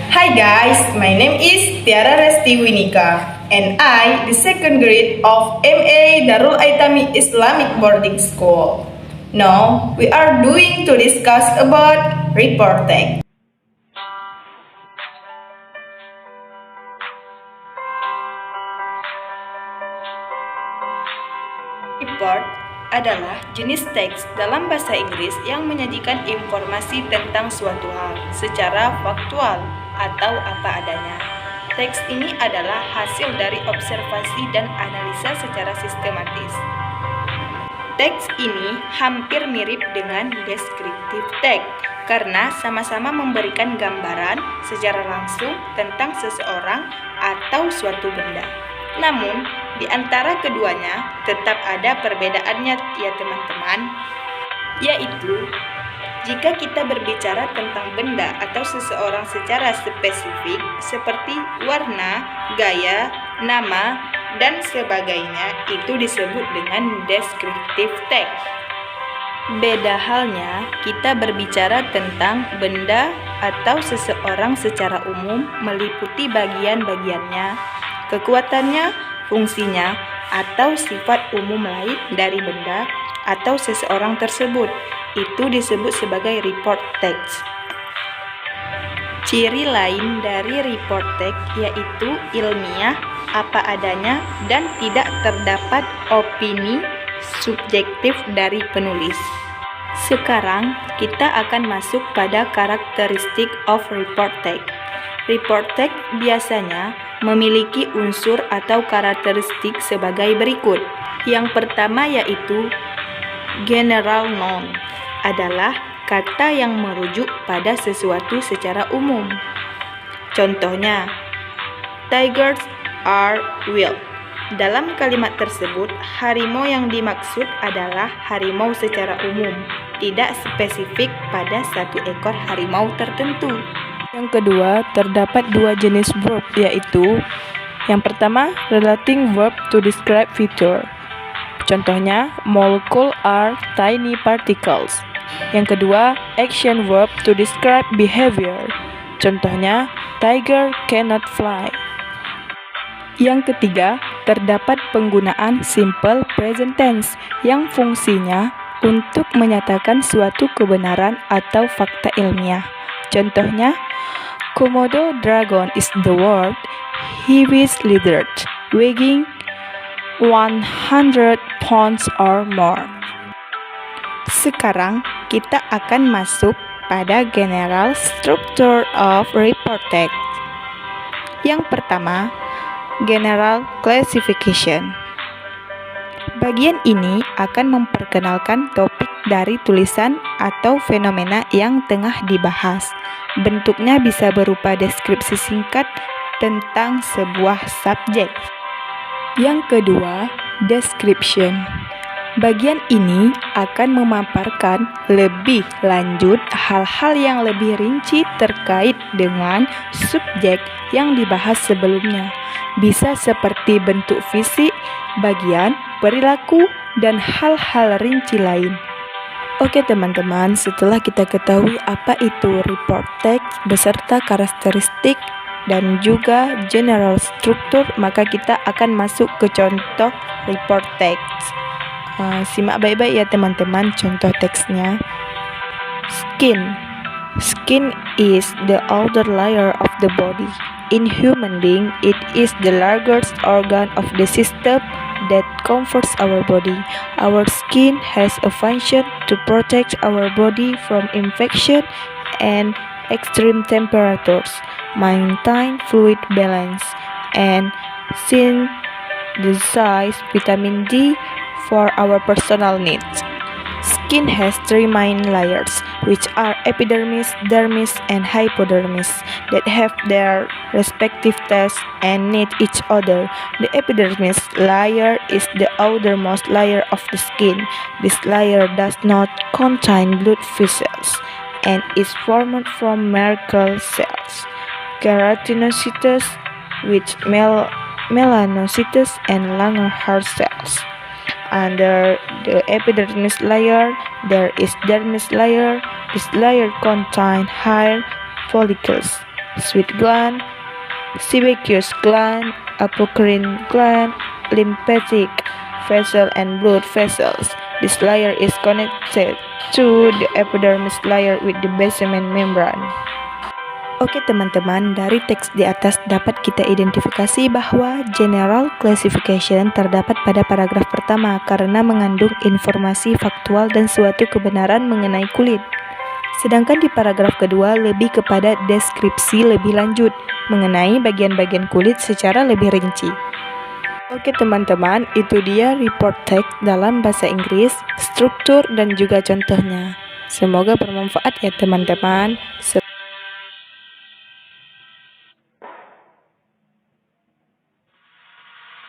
Hi guys, my name is Tiara Resti Winika and I, the second grade of MA Darul Aitami Islamic Boarding School. Now, we are doing to discuss about reporting. Report adalah jenis teks dalam bahasa Inggris yang menyajikan informasi tentang suatu hal secara faktual atau apa adanya. Teks ini adalah hasil dari observasi dan analisa secara sistematis. Teks ini hampir mirip dengan deskriptif teks karena sama-sama memberikan gambaran secara langsung tentang seseorang atau suatu benda. Namun, di antara keduanya tetap ada perbedaannya ya teman-teman, yaitu jika kita berbicara tentang benda atau seseorang secara spesifik seperti warna, gaya, nama, dan sebagainya, itu disebut dengan deskriptif teks. Beda halnya kita berbicara tentang benda atau seseorang secara umum meliputi bagian-bagiannya, kekuatannya, fungsinya, atau sifat umum lain dari benda atau seseorang tersebut. Itu disebut sebagai report text. Ciri lain dari report text yaitu ilmiah, apa adanya, dan tidak terdapat opini subjektif dari penulis. Sekarang kita akan masuk pada karakteristik of report text. Report text biasanya memiliki unsur atau karakteristik sebagai berikut. Yang pertama yaitu general noun, adalah kata yang merujuk pada sesuatu secara umum. Contohnya, tigers are wild. Dalam kalimat tersebut, harimau yang dimaksud adalah harimau secara umum, tidak spesifik pada satu ekor harimau tertentu. Yang kedua, terdapat dua jenis verb, yaitu yang pertama, relating verb to describe feature. Contohnya, molecule are tiny particles. Yang kedua, action verb to describe behavior. Contohnya, tiger cannot fly. Yang ketiga, terdapat penggunaan simple present tense yang fungsinya untuk menyatakan suatu kebenaran atau fakta ilmiah. Contohnya, Komodo dragon is the world heaviest lizard, weighing 100 pounds or more. Sekarang kita akan masuk pada general structure of report text. Yang pertama, general classification. Bagian ini akan memperkenalkan topik dari tulisan atau fenomena yang tengah dibahas. Bentuknya bisa berupa deskripsi singkat tentang sebuah subjek. Yang kedua, description. Bagian ini akan memaparkan lebih lanjut hal-hal yang lebih rinci terkait dengan subjek yang dibahas sebelumnya. Bisa seperti bentuk fisik, bagian, perilaku, dan hal-hal rinci lain. Oke teman-teman, setelah kita ketahui apa itu report text beserta karakteristik dan juga general structure, maka kita akan masuk ke contoh report text. Simak baik-baik ya teman-teman contoh teksnya. Skin. Skin is the outer layer of the body. In human being, it is the largest organ of the system that comforts our body. Our skin has a function to protect our body from infection and extreme temperatures, maintain fluid balance, and synthesize vitamin D for our personal needs. Skin has three main layers, which are epidermis, dermis, and hypodermis, that have their respective tasks and need each other. The epidermis layer is the outermost layer of the skin. This layer does not contain blood vessels and is formed from Merkel cells, keratinocytes, with melanocytes, and Langerhans cells. Under the epidermis layer, there is dermis layer. This layer contains hair follicles. sweat gland, sebaceous gland, apocrine gland, lymphatic vessel, and blood vessels. This layer is connected to the epidermis layer with the basement membrane. Oke teman-teman, dari teks di atas dapat kita identifikasi bahwa general classification terdapat pada paragraf pertama karena mengandung informasi faktual dan suatu kebenaran mengenai kulit. Sedangkan di paragraf kedua lebih kepada deskripsi lebih lanjut mengenai bagian-bagian kulit secara lebih rinci. Oke teman-teman, itu dia report text dalam bahasa Inggris, struktur dan juga contohnya. Semoga bermanfaat ya teman-teman.